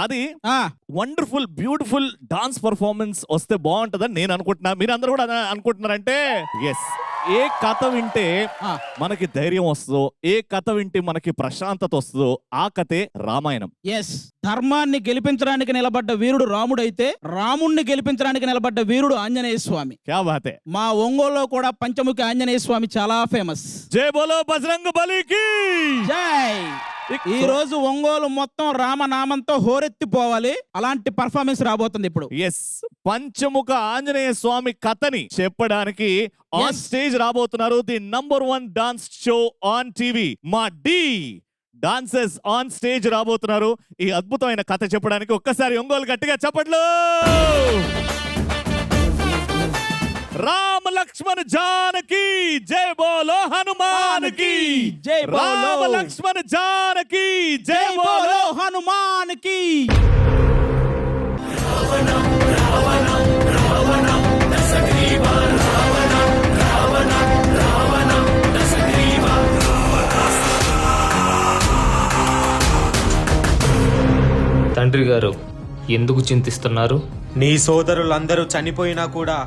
అది wonderful beautiful dance performance వస్తే బాగుంటుందని నేను అనుకుంటున్నా. మీరు అందరూ కూడా అనుకుంటున్నారంటే ఎస్. ఏ కథ వింటే మనకి ధైర్యం వస్తుందో, ఏ కథ వింటే మనకి ప్రశాంతత వస్తుందో ఆ కథే రామాయణం. ఎస్, ధర్మాన్ని గెలిపించడానికి నిలబడ్డ వీరుడు రాముడైతే రాముణ్ణి గెలిపించడానికి నిలబడ్డ వీరుడు ఆంజనేయ స్వామి. క్యా బాతే. మా ఒంగోలులో కూడా పంచముఖి ఆంజనేయ స్వామి చాలా ఫేమస్. జై బోలో బజరంగ బలికి జై. ఈ రోజు ఒంగోలు మొత్తం రామనామంతో హోరెత్తిపోవాలి. అలాంటి పర్ఫార్మెన్స్ రాబోతుంది ఇప్పుడు. ఎస్, పంచముఖ ఆంజనేయ స్వామి కథని చెప్పడానికి ఆన్ స్టేజ్ రాబోతున్నారు the number 1 dance show on TV. మా డి డాన్సర్స్ ఆన్ స్టేజ్ రాబోతున్నారు ఈ అద్భుతమైన కథ చెప్పడానికి. ఒక్కసారి ఒంగోలు గట్టిగా చప్పట్లు. రామ లక్ష్మణ జానకి జై బోలో హనుమాన్ కి జై బోలో. రామ లక్ష్మణ జానకి జై బోలో హనుమాన్ కి. తండ్రి గారు ఎందుకు చింతిస్తున్నారు? నీ సోదరులందరూ చనిపోయినా కూడా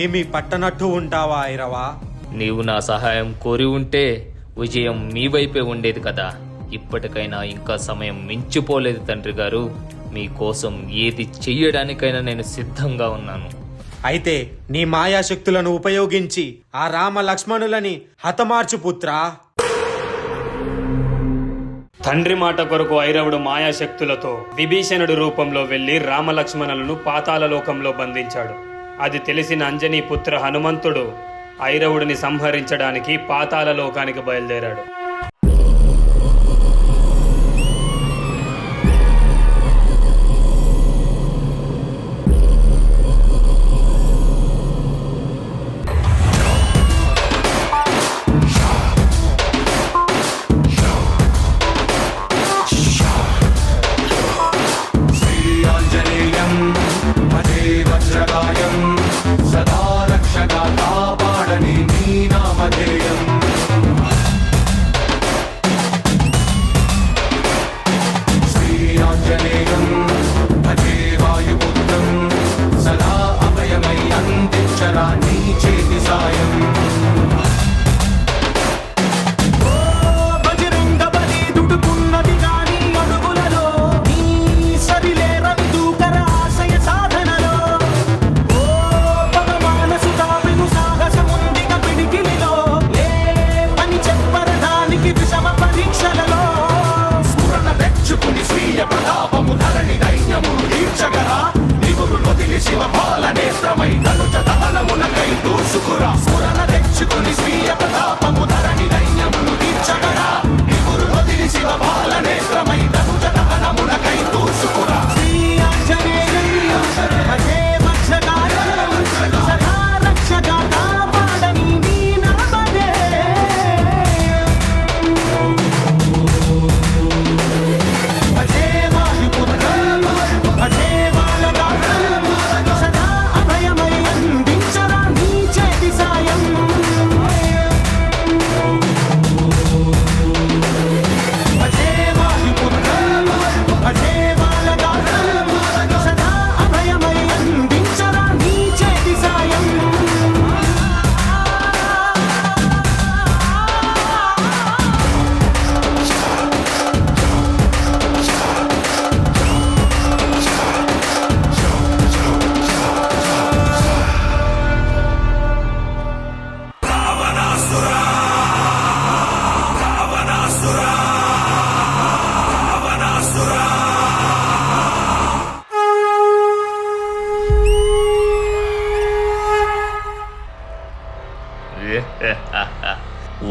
ఏమీ పట్టనట్టు ఉంటావా ఐరవా? నీవు నా సహాయం కోరి ఉంటే విజయం మీ వైపే ఉండేది కదా. ఇప్పటికైనా ఇంకా సమయం మించిపోలేదు తండ్రి గారు. మీకోసం ఏది చెయ్యడానికైనా నేను సిద్ధంగా ఉన్నాను. అయితే నీ మాయాశక్తులను ఉపయోగించి ఆ రామ లక్ష్మణులని హతమార్చు పుత్రా. తండ్రి మాట కొరకు ఐరవుడు మాయాశక్తులతో విభీషణుడి రూపంలో వెళ్లి రామలక్ష్మణులను పాతాళ లోకంలో బంధించాడు. అది తెలిసిన అంజనీ పుత్ర హనుమంతుడు ఐరవుడిని సంహరించడానికి పాతాళ లోకానికి బయలుదేరాడు.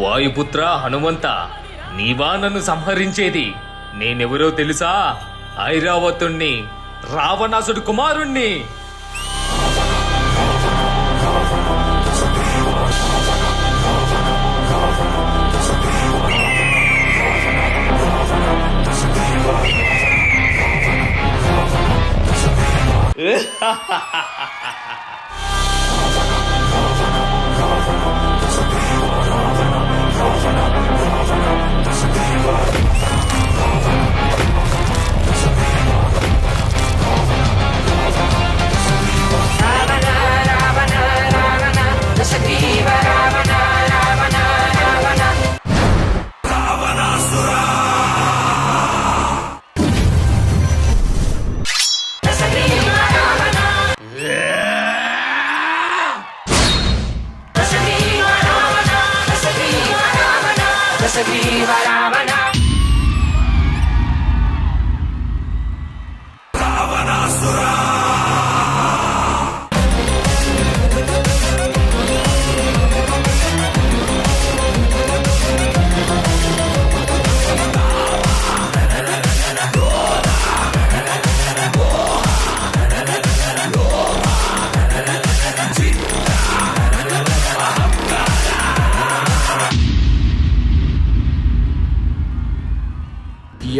వాయుపుత్ర హనుమంత, నీవా నన్ను సంహరించేది? నేనెవరో తెలుసా? ఐరావతుణ్ణి, రావణాసుడి కుమారుణ్ణి.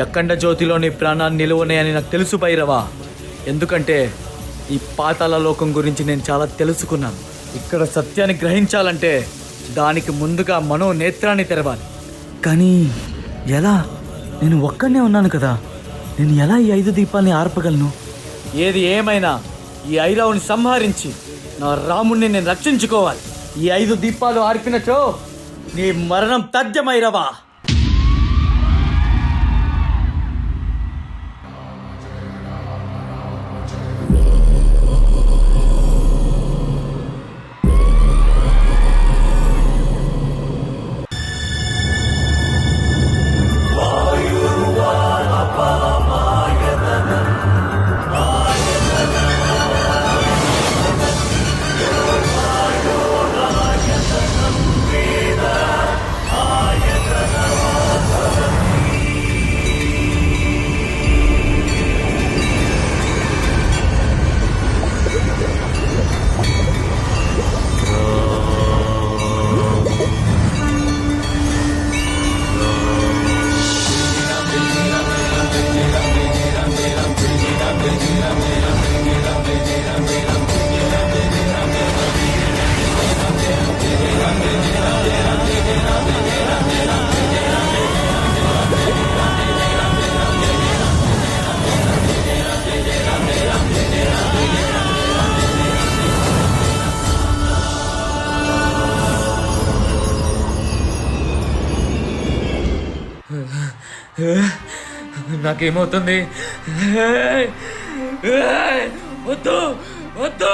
అఖండ జ్యోతిలో నీ ప్రాణాన్ని నిలువనాయని నాకు తెలుసు భైరవా. ఎందుకంటే ఈ పాతాళ లోకం గురించి నేను చాలా తెలుసుకున్నాను. ఇక్కడ సత్యాన్ని గ్రహించాలంటే దానికి ముందుగా మనో నేత్రాన్ని తెరవాలి. కానీ ఎలా? నేను ఒక్కడనే ఉన్నాను కదా, నేను ఎలా ఈ 5 దీపాల్ని ఆర్పగలను? ఏది ఏమైనా ఈ ఐరావుని సంహరించి నా రాముణ్ణి నేను రక్షించుకోవాలి. ఈ 5 దీపాలు ఆర్పినచో నీ మరణం తథ్యమైరవా. నాకేమవుతుంది? వద్దు వద్దు